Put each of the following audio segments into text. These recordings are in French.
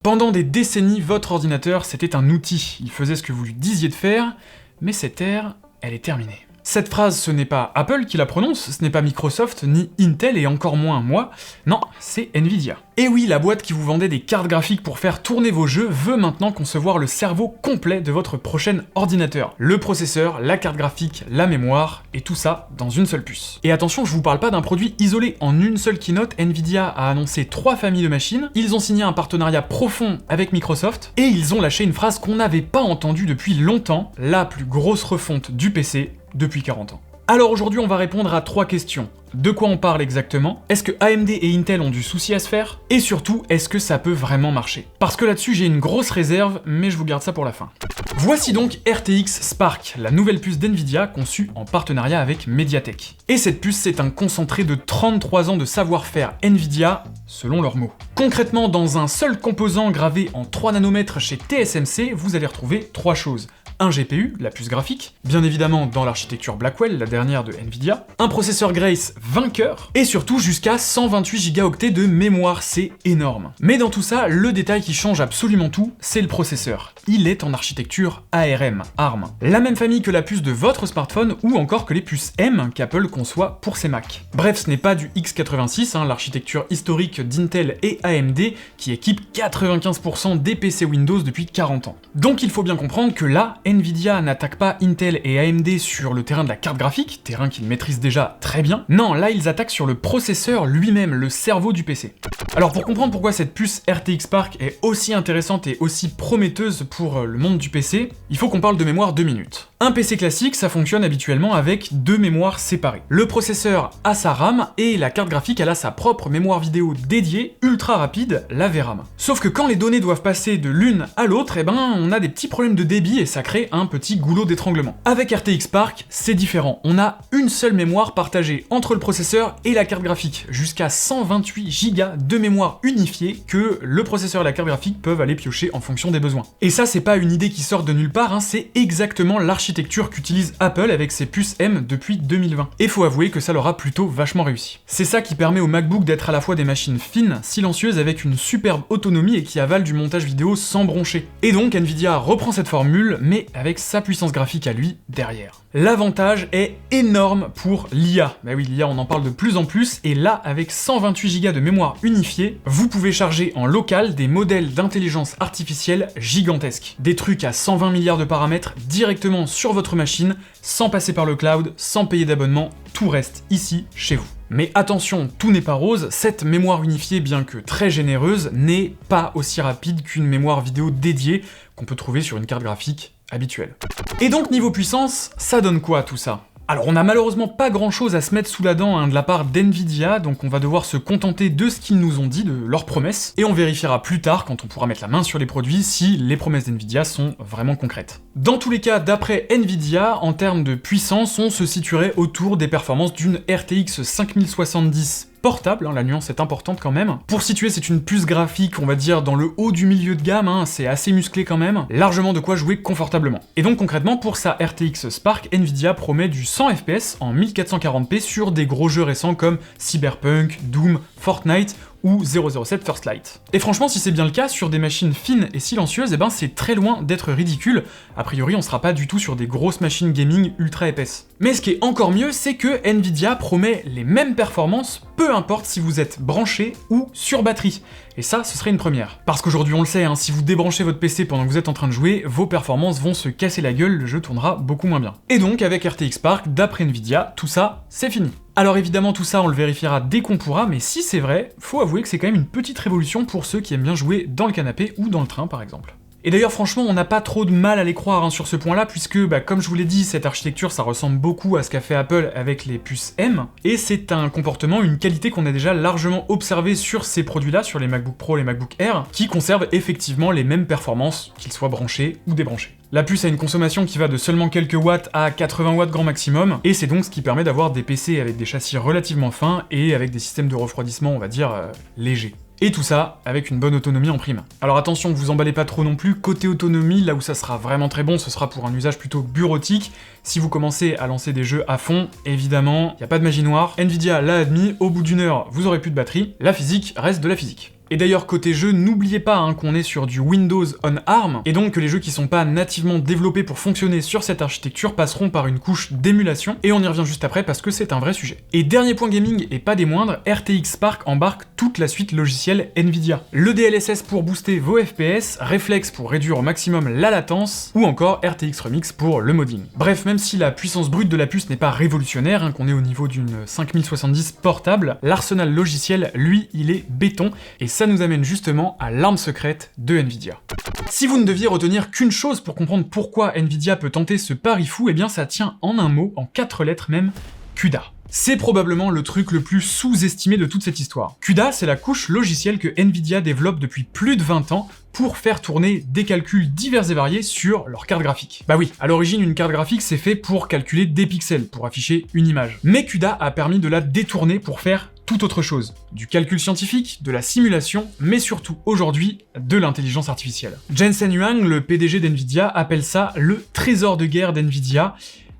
Pendant des décennies, votre ordinateur, c'était un outil. Il faisait ce que vous lui disiez de faire, mais cette ère, elle est terminée. Cette phrase, ce n'est pas Apple qui la prononce, ce n'est pas Microsoft, ni Intel, et encore moins moi, non, c'est Nvidia. Et oui, la boîte qui vous vendait des cartes graphiques pour faire tourner vos jeux veut maintenant concevoir le cerveau complet de votre prochain ordinateur. Le processeur, la carte graphique, la mémoire, et tout ça dans une seule puce. Et attention, je vous parle pas d'un produit isolé. En une seule keynote, Nvidia a annoncé 3 familles de machines, ils ont signé un partenariat profond avec Microsoft, et ils ont lâché une phrase qu'on n'avait pas entendue depuis longtemps, la plus grosse refonte du PC depuis 40 ans. Alors aujourd'hui, on va répondre à 3 questions. De quoi on parle exactement? Est-ce que AMD et Intel ont du souci à se faire? Et surtout, est-ce que ça peut vraiment marcher? Parce que là-dessus, j'ai une grosse réserve, mais je vous garde ça pour la fin. Voici donc RTX Spark, la nouvelle puce d'Nvidia conçue en partenariat avec Mediatek. Et cette puce, c'est un concentré de 33 ans de savoir-faire Nvidia, selon leurs mots. Concrètement, dans un seul composant gravé en 3 nanomètres chez TSMC, vous allez retrouver 3 choses. Un GPU, la puce graphique, bien évidemment dans l'architecture Blackwell, la dernière de Nvidia, un processeur Grace 20 cœurs, et surtout jusqu'à 128 Go de mémoire, c'est énorme. Mais dans tout ça, le détail qui change absolument tout, c'est le processeur. Il est en architecture ARM, la même famille que la puce de votre smartphone ou encore que les puces M qu'Apple conçoit pour ses Mac. Bref, ce n'est pas du x86, l'architecture historique d'Intel et AMD qui équipe 95% des PC Windows depuis 40 ans. Donc il faut bien comprendre que là, Nvidia n'attaque pas Intel et AMD sur le terrain de la carte graphique, terrain qu'ils maîtrisent déjà très bien. Non, là ils attaquent sur le processeur lui-même, le cerveau du PC. Alors pour comprendre pourquoi cette puce RTX Spark est aussi intéressante et aussi prometteuse pour le monde du PC, il faut qu'on parle de mémoire 2 minutes. Un PC classique, ça fonctionne habituellement avec 2 mémoires séparées. Le processeur a sa RAM et la carte graphique, elle a sa propre mémoire vidéo dédiée, ultra rapide, la VRAM. Sauf que quand les données doivent passer de l'une à l'autre, on a des petits problèmes de débit et ça crée un petit goulot d'étranglement. Avec RTX Spark, c'est différent. On a une seule mémoire partagée entre le processeur et la carte graphique, jusqu'à 128 Go de mémoire unifiée que le processeur et la carte graphique peuvent aller piocher en fonction des besoins. Et ça, c'est pas une idée qui sort de nulle part, c'est exactement l'architecture qu'utilise Apple avec ses puces M depuis 2020. Et faut avouer que ça leur a plutôt vachement réussi. C'est ça qui permet aux MacBook d'être à la fois des machines fines, silencieuses avec une superbe autonomie et qui avalent du montage vidéo sans broncher. Et donc Nvidia reprend cette formule, mais avec sa puissance graphique à lui derrière. L'avantage est énorme pour l'IA. Bah oui, l'IA on en parle de plus en plus, et là avec 128 Go de mémoire unifiée, vous pouvez charger en local des modèles d'intelligence artificielle gigantesques. Des trucs à 120 milliards de paramètres directement sur votre machine, sans passer par le cloud, sans payer d'abonnement, tout reste ici, chez vous. Mais attention, tout n'est pas rose, cette mémoire unifiée, bien que très généreuse, n'est pas aussi rapide qu'une mémoire vidéo dédiée qu'on peut trouver sur une carte graphique habituelle. Et donc niveau puissance, ça donne quoi tout ça? Alors on n'a malheureusement pas grand chose à se mettre sous la dent de la part d'Nvidia, donc on va devoir se contenter de ce qu'ils nous ont dit, de leurs promesses, et on vérifiera plus tard, quand on pourra mettre la main sur les produits, si les promesses d'Nvidia sont vraiment concrètes. Dans tous les cas, d'après Nvidia, en termes de puissance, on se situerait autour des performances d'une RTX 5070 portable, la nuance est importante quand même. Pour situer, c'est une puce graphique, on va dire, dans le haut du milieu de gamme, c'est assez musclé quand même, largement de quoi jouer confortablement. Et donc concrètement, pour sa RTX Spark, Nvidia promet du 100 FPS en 1440p sur des gros jeux récents comme Cyberpunk, Doom, Fortnite ou 007 First Light. Et franchement, si c'est bien le cas, sur des machines fines et silencieuses, c'est très loin d'être ridicule. A priori, on sera pas du tout sur des grosses machines gaming ultra épaisses. Mais ce qui est encore mieux, c'est que Nvidia promet les mêmes performances, peu importe si vous êtes branché ou sur batterie. Et ça, ce serait une première. Parce qu'aujourd'hui, on le sait, si vous débranchez votre PC pendant que vous êtes en train de jouer, vos performances vont se casser la gueule, le jeu tournera beaucoup moins bien. Et donc, avec RTX Spark, d'après Nvidia, tout ça, c'est fini. Alors évidemment, tout ça, on le vérifiera dès qu'on pourra, mais si c'est vrai, faut avouer que c'est quand même une petite révolution pour ceux qui aiment bien jouer dans le canapé ou dans le train, par exemple. Et d'ailleurs, franchement, on n'a pas trop de mal à les croire sur ce point-là, puisque, comme je vous l'ai dit, cette architecture, ça ressemble beaucoup à ce qu'a fait Apple avec les puces M, et c'est un comportement, une qualité qu'on a déjà largement observé sur ces produits-là, sur les MacBook Pro, les MacBook Air, qui conservent effectivement les mêmes performances, qu'ils soient branchés ou débranchés. La puce a une consommation qui va de seulement quelques watts à 80 watts grand maximum, et c'est donc ce qui permet d'avoir des PC avec des châssis relativement fins et avec des systèmes de refroidissement, on va dire, légers. Et tout ça avec une bonne autonomie en prime. Alors attention, vous emballez pas trop non plus, côté autonomie, là où ça sera vraiment très bon, ce sera pour un usage plutôt bureautique. Si vous commencez à lancer des jeux à fond, évidemment, il n'y a pas de magie noire. Nvidia l'a admis, au bout d'une heure, vous aurez plus de batterie, la physique reste de la physique. Et d'ailleurs côté jeu, n'oubliez pas qu'on est sur du Windows on ARM, et donc que les jeux qui sont pas nativement développés pour fonctionner sur cette architecture passeront par une couche d'émulation, et on y revient juste après parce que c'est un vrai sujet. Et dernier point gaming, et pas des moindres, RTX Spark embarque toute la suite logicielle Nvidia. Le DLSS pour booster vos FPS, Reflex pour réduire au maximum la latence, ou encore RTX Remix pour le modding. Bref, même si la puissance brute de la puce n'est pas révolutionnaire, qu'on est au niveau d'une 5070 portable, l'arsenal logiciel, lui, il est béton, et ça nous amène justement à l'arme secrète de Nvidia. Si vous ne deviez retenir qu'une chose pour comprendre pourquoi Nvidia peut tenter ce pari fou, eh bien ça tient en un mot, en 4 lettres même, CUDA. C'est probablement le truc le plus sous-estimé de toute cette histoire. CUDA, c'est la couche logicielle que Nvidia développe depuis plus de 20 ans pour faire tourner des calculs divers et variés sur leur carte graphique. Bah oui, à l'origine, une carte graphique, c'est fait pour calculer des pixels, pour afficher une image. Mais CUDA a permis de la détourner pour faire tout autre chose. Du calcul scientifique, de la simulation, mais surtout aujourd'hui, de l'intelligence artificielle. Jensen Huang, le PDG d'Nvidia, appelle ça le trésor de guerre d'Nvidia,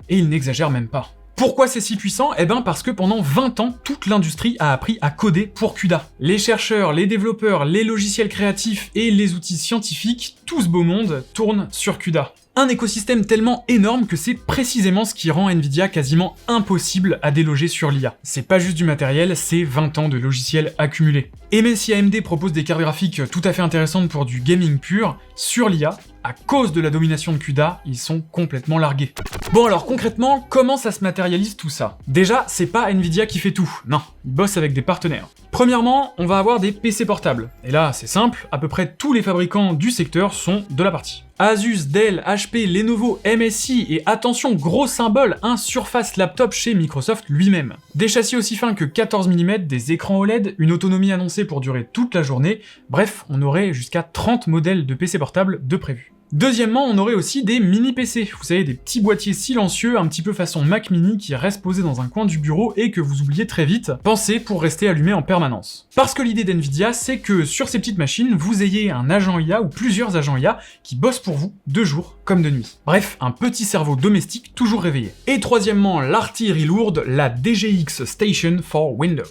et il n'exagère même pas. Pourquoi c'est si puissant? Eh ben parce que pendant 20 ans, toute l'industrie a appris à coder pour CUDA. Les chercheurs, les développeurs, les logiciels créatifs et les outils scientifiques, tout ce beau monde tourne sur CUDA. Un écosystème tellement énorme que c'est précisément ce qui rend Nvidia quasiment impossible à déloger sur l'IA. C'est pas juste du matériel, c'est 20 ans de logiciels accumulés. Et même si AMD propose des cartes graphiques tout à fait intéressantes pour du gaming pur, sur l'IA, à cause de la domination de CUDA, ils sont complètement largués. Bon alors concrètement, comment ça se matérialise tout ça? Déjà, c'est pas Nvidia qui fait tout, non, ils bossent avec des partenaires. Premièrement, on va avoir des PC portables. Et là, c'est simple, à peu près tous les fabricants du secteur sont de la partie. Asus, Dell, HP, Lenovo, MSI et attention, gros symbole, un Surface Laptop chez Microsoft lui-même. Des châssis aussi fins que 14 mm, des écrans OLED, une autonomie annoncée pour durer toute la journée, bref, on aurait jusqu'à 30 modèles de PC portables de prévus. Deuxièmement, on aurait aussi des mini-PC, vous savez, des petits boîtiers silencieux, un petit peu façon Mac Mini qui restent posés dans un coin du bureau et que vous oubliez très vite, pensés pour rester allumés en permanence. Parce que l'idée d'Nvidia, c'est que sur ces petites machines, vous ayez un agent IA ou plusieurs agents IA qui bossent pour vous de jour comme de nuit. Bref, un petit cerveau domestique toujours réveillé. Et troisièmement, l'artillerie lourde, la DGX Station for Windows.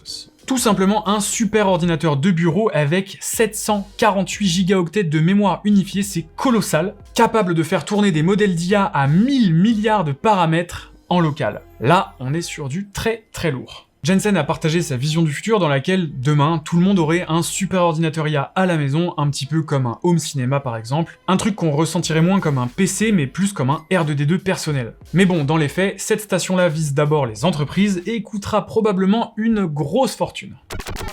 Tout simplement un super ordinateur de bureau avec 748 Go de mémoire unifiée, c'est colossal, capable de faire tourner des modèles d'IA à 1000 milliards de paramètres en local. Là, on est sur du très très lourd. Jensen a partagé sa vision du futur dans laquelle, demain, tout le monde aurait un super ordinateur IA à la maison, un petit peu comme un home cinéma par exemple, un truc qu'on ressentirait moins comme un PC mais plus comme un R2D2 personnel. Mais bon, dans les faits, cette station-là vise d'abord les entreprises et coûtera probablement une grosse fortune.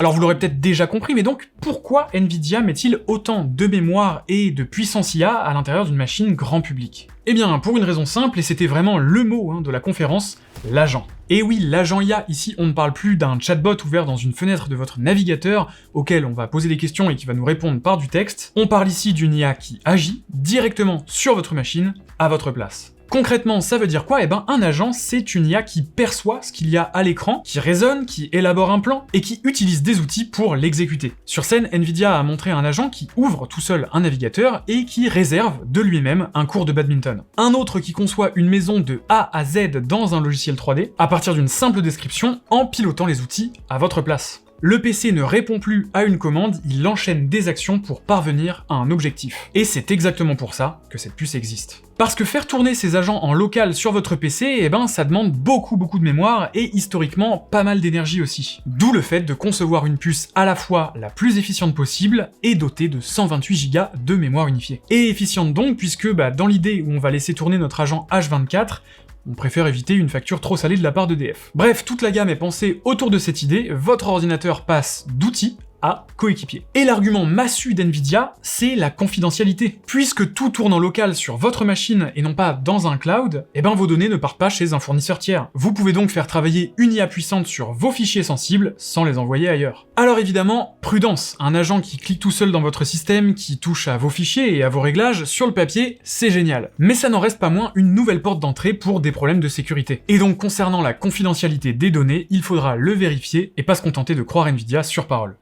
Alors vous l'aurez peut-être déjà compris, mais donc pourquoi Nvidia met-il autant de mémoire et de puissance IA à l'intérieur d'une machine grand public? Eh bien, pour une raison simple, et c'était vraiment le mot de la conférence, l'agent. Et oui, l'agent IA, ici on ne parle plus d'un chatbot ouvert dans une fenêtre de votre navigateur, auquel on va poser des questions et qui va nous répondre par du texte, on parle ici d'une IA qui agit directement sur votre machine, à votre place. Concrètement, ça veut dire quoi? Eh ben, un agent, c'est une IA qui perçoit ce qu'il y a à l'écran, qui raisonne, qui élabore un plan, et qui utilise des outils pour l'exécuter. Sur scène, Nvidia a montré un agent qui ouvre tout seul un navigateur et qui réserve de lui-même un cours de badminton. Un autre qui conçoit une maison de A à Z dans un logiciel 3D, à partir d'une simple description, en pilotant les outils à votre place. Le PC ne répond plus à une commande, il enchaîne des actions pour parvenir à un objectif. Et c'est exactement pour ça que cette puce existe. Parce que faire tourner ces agents en local sur votre PC, eh ben ça demande beaucoup de mémoire et historiquement pas mal d'énergie aussi. D'où le fait de concevoir une puce à la fois la plus efficiente possible et dotée de 128 Go de mémoire unifiée. Et efficiente donc puisque dans l'idée où on va laisser tourner notre agent H24, on préfère éviter une facture trop salée de la part d'EDF. Bref, toute la gamme est pensée autour de cette idée, votre ordinateur passe d'outils à coéquipier. Et l'argument massu d'Nvidia, c'est la confidentialité. Puisque tout tourne en local sur votre machine et non pas dans un cloud, eh ben vos données ne partent pas chez un fournisseur tiers. Vous pouvez donc faire travailler une IA puissante sur vos fichiers sensibles sans les envoyer ailleurs. Alors évidemment, prudence, un agent qui clique tout seul dans votre système, qui touche à vos fichiers et à vos réglages, sur le papier, c'est génial. Mais ça n'en reste pas moins une nouvelle porte d'entrée pour des problèmes de sécurité. Et donc concernant la confidentialité des données, il faudra le vérifier et pas se contenter de croire Nvidia sur parole.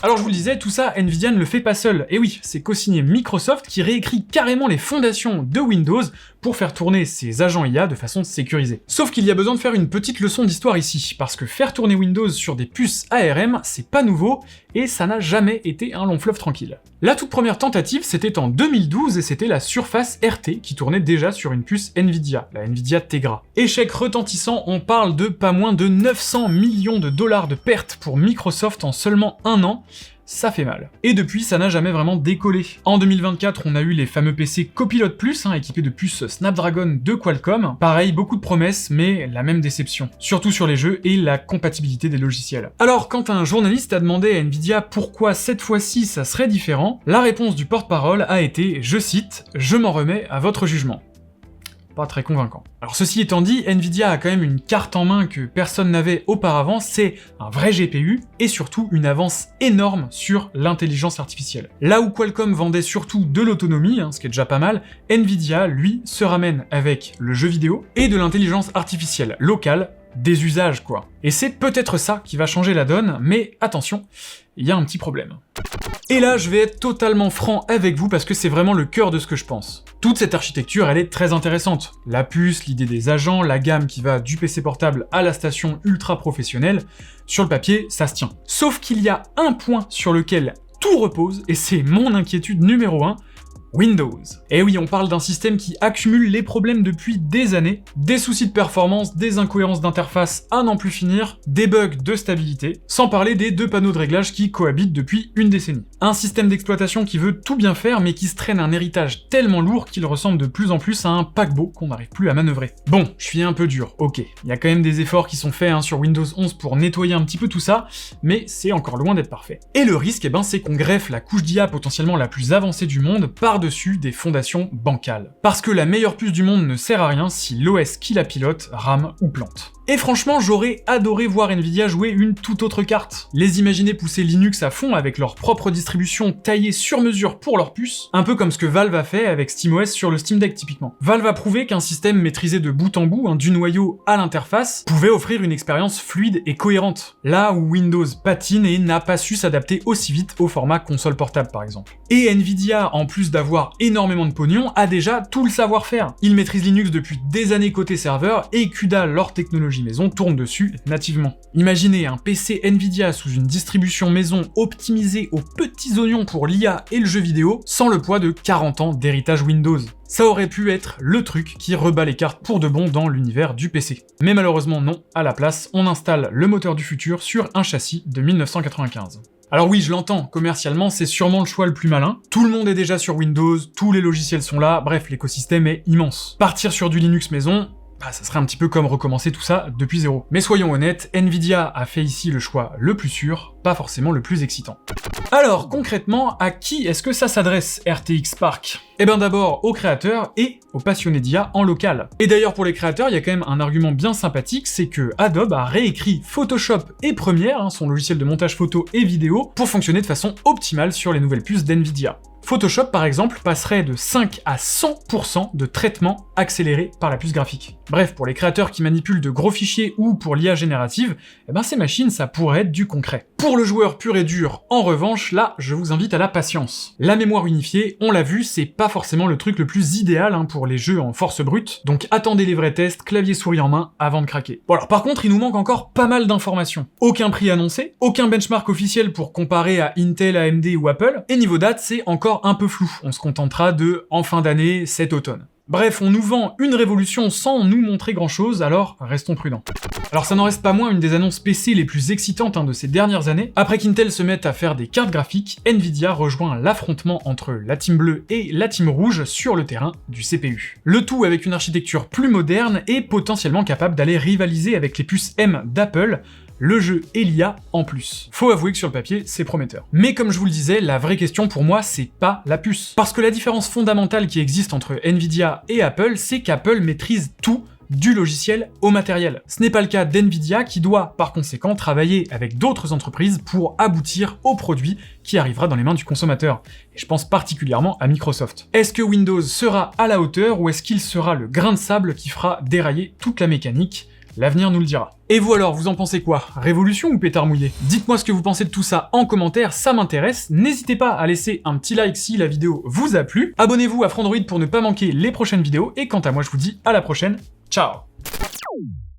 Alors je vous le disais, tout ça, Nvidia ne le fait pas seul. Et oui, c'est co-signé Microsoft qui réécrit carrément les fondations de Windows pour faire tourner ses agents IA de façon sécurisée. Sauf qu'il y a besoin de faire une petite leçon d'histoire ici, parce que faire tourner Windows sur des puces ARM, c'est pas nouveau, et ça n'a jamais été un long fleuve tranquille. La toute première tentative, c'était en 2012, et c'était la Surface RT qui tournait déjà sur une puce Nvidia, la Nvidia Tegra. Échec retentissant, on parle de pas moins de 900 millions de dollars de pertes pour Microsoft en seulement un an. Ça fait mal. Et depuis, ça n'a jamais vraiment décollé. En 2024, on a eu les fameux PC Copilot+, équipés de puces Snapdragon de Qualcomm. Pareil, beaucoup de promesses, mais la même déception. Surtout sur les jeux et la compatibilité des logiciels. Alors, quand un journaliste a demandé à Nvidia pourquoi cette fois-ci ça serait différent, la réponse du porte-parole a été, je cite, « Je m'en remets à votre jugement ». Pas très convaincant. Alors ceci étant dit, Nvidia a quand même une carte en main que personne n'avait auparavant, c'est un vrai GPU, et surtout une avance énorme sur l'intelligence artificielle. Là où Qualcomm vendait surtout de l'autonomie, ce qui est déjà pas mal, Nvidia, lui, se ramène avec le jeu vidéo et de l'intelligence artificielle locale, des usages quoi. Et c'est peut-être ça qui va changer la donne, mais attention, il y a un petit problème. Et là, je vais être totalement franc avec vous parce que c'est vraiment le cœur de ce que je pense. Toute cette architecture, elle est très intéressante. La puce, l'idée des agents, la gamme qui va du PC portable à la station ultra professionnelle, sur le papier, ça se tient. Sauf qu'il y a un point sur lequel tout repose, et c'est mon inquiétude numéro 1, Windows. Et oui, on parle d'un système qui accumule les problèmes depuis des années, des soucis de performance, des incohérences d'interface à n'en plus finir, des bugs de stabilité, sans parler des 2 panneaux de réglage qui cohabitent depuis une décennie. Un système d'exploitation qui veut tout bien faire, mais qui se traîne un héritage tellement lourd qu'il ressemble de plus en plus à un paquebot qu'on n'arrive plus à manœuvrer. Bon, je suis un peu dur, ok, il y a quand même des efforts qui sont faits sur Windows 11 pour nettoyer un petit peu tout ça, mais c'est encore loin d'être parfait. Et le risque, c'est qu'on greffe la couche d'IA potentiellement la plus avancée du monde par-dessus des fondations bancales. Parce que la meilleure puce du monde ne sert à rien si l'OS qui la pilote rame ou plante. Et franchement, j'aurais adoré voir Nvidia jouer une toute autre carte. Les imaginer pousser Linux à fond avec leur propre distribution taillée sur mesure pour leur puce, un peu comme ce que Valve a fait avec SteamOS sur le Steam Deck typiquement. Valve a prouvé qu'un système maîtrisé de bout en bout, du noyau à l'interface, pouvait offrir une expérience fluide et cohérente, là où Windows patine et n'a pas su s'adapter aussi vite au format console portable par exemple. Et Nvidia, en plus d'avoir énormément de pognon, a déjà tout le savoir-faire. Ils maîtrisent Linux depuis des années côté serveur, et CUDA, leur technologie maison, tourne dessus nativement. Imaginez un PC Nvidia sous une distribution maison optimisée aux petits oignons pour l'IA et le jeu vidéo, sans le poids de 40 ans d'héritage Windows. Ça aurait pu être le truc qui rebat les cartes pour de bon dans l'univers du PC. Mais malheureusement non, à la place, on installe le moteur du futur sur un châssis de 1995. Alors oui, je l'entends, commercialement, c'est sûrement le choix le plus malin. Tout le monde est déjà sur Windows, tous les logiciels sont là, bref, l'écosystème est immense. Partir sur du Linux maison, ça serait un petit peu comme recommencer tout ça depuis zéro. Mais soyons honnêtes, Nvidia a fait ici le choix le plus sûr, pas forcément le plus excitant. Alors, concrètement, à qui est-ce que ça s'adresse, RTX Spark ? Eh ben d'abord aux créateurs et aux passionnés d'IA en local. Et d'ailleurs pour les créateurs, il y a quand même un argument bien sympathique, c'est que Adobe a réécrit Photoshop et Premiere, son logiciel de montage photo et vidéo, pour fonctionner de façon optimale sur les nouvelles puces d'Nvidia. Photoshop, par exemple, passerait de 5 à 100% de traitement accéléré par la puce graphique. Bref, pour les créateurs qui manipulent de gros fichiers ou pour l'IA générative, ces machines, ça pourrait être du concret. Pour le joueur pur et dur, en revanche, là, je vous invite à la patience. La mémoire unifiée, on l'a vu, c'est pas forcément le truc le plus idéal pour les jeux en force brute, donc attendez les vrais tests, clavier-souris en main, avant de craquer. Bon alors par contre, il nous manque encore pas mal d'informations. Aucun prix annoncé, aucun benchmark officiel pour comparer à Intel, AMD ou Apple, et niveau date, c'est encore un peu flou, on se contentera de en fin d'année, cet automne. Bref, on nous vend une révolution sans nous montrer grand chose, alors restons prudents. Alors ça n'en reste pas moins une des annonces PC les plus excitantes de ces dernières années. Après qu'Intel se mette à faire des cartes graphiques, Nvidia rejoint l'affrontement entre la team bleue et la team rouge sur le terrain du CPU. Le tout avec une architecture plus moderne et potentiellement capable d'aller rivaliser avec les puces M d'Apple, le jeu et l'IA en plus. Faut avouer que sur le papier, c'est prometteur. Mais comme je vous le disais, la vraie question pour moi, c'est pas la puce. Parce que la différence fondamentale qui existe entre Nvidia et Apple, c'est qu'Apple maîtrise tout du logiciel au matériel. Ce n'est pas le cas d'Nvidia qui doit par conséquent travailler avec d'autres entreprises pour aboutir au produit qui arrivera dans les mains du consommateur. Et je pense particulièrement à Microsoft. Est-ce que Windows sera à la hauteur ou est-ce qu'il sera le grain de sable qui fera dérailler toute la mécanique ? L'avenir nous le dira. Et vous alors, vous en pensez quoi? Révolution ou pétard mouillé? Dites-moi ce que vous pensez de tout ça en commentaire, ça m'intéresse. N'hésitez pas à laisser un petit like si la vidéo vous a plu. Abonnez-vous à Frandroid pour ne pas manquer les prochaines vidéos, et quant à moi je vous dis à la prochaine, ciao!